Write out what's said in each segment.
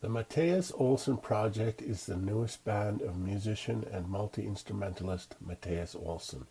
The Mattias Ohlsson Project is the newest band of musician and multi-instrumentalist Mattias Ohlsson,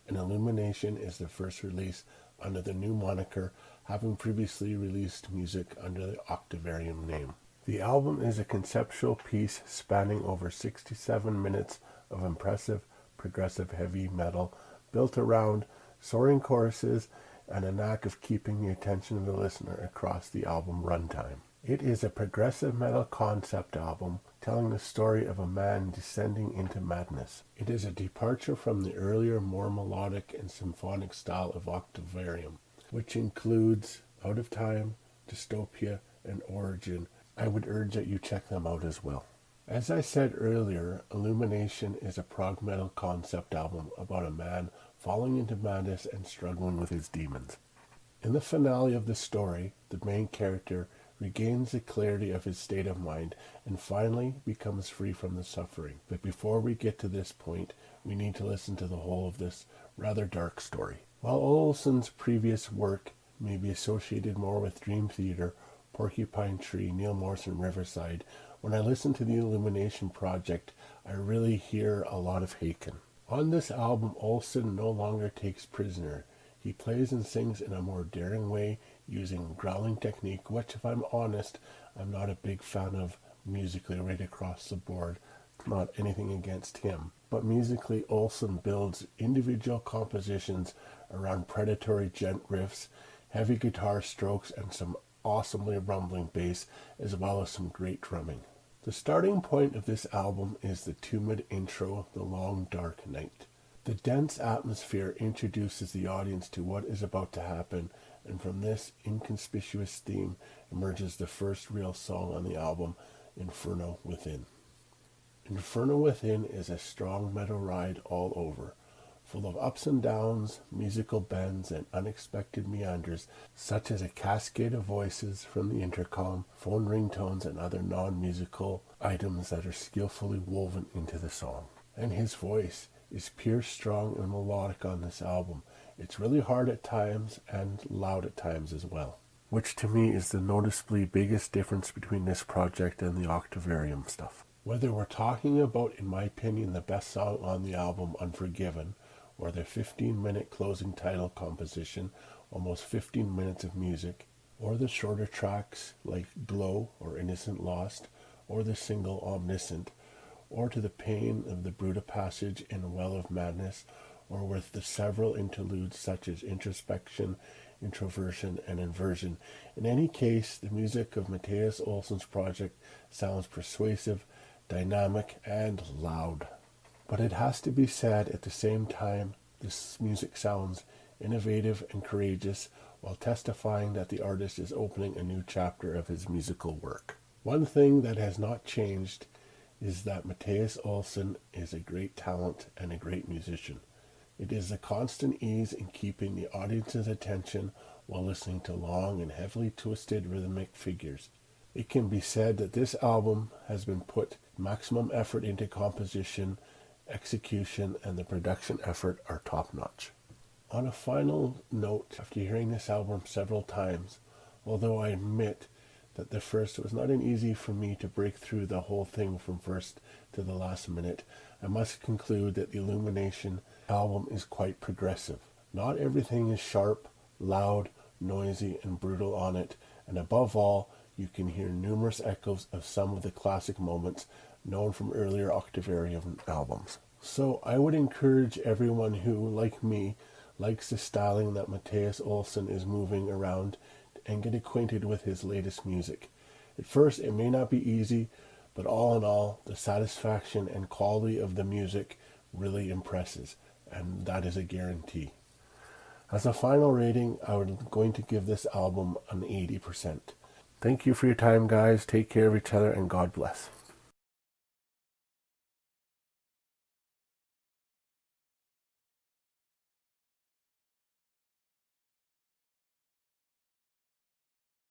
and Illumination is their first release under the new moniker, having previously released music under the Octavarium name. The album is a conceptual piece spanning over 67 minutes of impressive, progressive heavy metal built around soaring choruses and a knack of keeping the attention of the listener across the album runtime. It is a progressive metal concept album telling the story of a man descending into madness. It is a departure from the earlier, more melodic and symphonic style of Octavarium, which includes Out of Time, Dystopia, and Origin. I would urge that you check them out as well. As I said earlier, Illumination is a prog metal concept album about a man falling into madness and struggling with his demons. In the finale of the story, the main character regains the clarity of his state of mind and finally becomes free from the suffering. But before we get to this point, we need to listen to the whole of this rather dark story. While Ohlsson's previous work may be associated more with Dream Theater, Porcupine Tree, Neil Morrison, Riverside, when I listen to the Illumination Project, I really hear a lot of Haken. On this album, Ohlsson no longer takes prisoner. He plays and sings in a more daring way, using growling technique, which, if I'm honest, I'm not a big fan of musically right across the board. Not anything against him. But musically, Ohlsson builds individual compositions around predatory gent riffs, heavy guitar strokes, and some awesomely rumbling bass, as well as some great drumming. The starting point of this album is the 2-minute intro, The Long Dark Night. The dense atmosphere introduces the audience to what is about to happen, and from this inconspicuous theme emerges the first real song on the album, Inferno Within. Inferno Within is a strong metal ride all over, full of ups and downs, musical bends, and unexpected meanders, such as a cascade of voices from the intercom, phone ringtones, and other non-musical items that are skillfully woven into the song. And his voice is pure, strong, and melodic on this album. It's really hard at times and loud at times as well, which to me is the noticeably biggest difference between this project and the Octavarium stuff. Whether we're talking about, in my opinion, the best song on the album, Unforgiven, or the 15-minute closing title composition, almost 15 minutes of music, or the shorter tracks like Glow or Innocent Lost, or the single Omniscient, or to the pain of the Bruta passage in Well of Madness, or with the several interludes such as Introspection, Introversion, and Inversion. In any case, the music of Mattias Ohlsson's project sounds persuasive, dynamic, and loud. But it has to be said at the same time, this music sounds innovative and courageous, while testifying that the artist is opening a new chapter of his musical work. One thing that has not changed is that Mattias Ohlsson is a great talent and a great musician. It is the constant ease in keeping the audience's attention while listening to long and heavily twisted rhythmic figures. It can be said that this album has been put maximum effort into composition, execution, and the production effort are top-notch. On a final note, after hearing this album several times, although I admit that the first was not an easy for me to break through the whole thing from first to the last minute, I must conclude that the Illumination album is quite progressive. Not everything is sharp, loud, noisy, and brutal on it, and above all, you can hear numerous echoes of some of the classic moments known from earlier Octavarium albums. So I would encourage everyone who, like me, likes the styling that Mattias Ohlsson is moving around and get acquainted with his latest music. At first, it may not be easy, but all in all, the satisfaction and quality of the music really impresses, and that is a guarantee. As a final rating, I'm going to give this album an 80%. Thank you for your time, guys. Take care of each other, and God bless.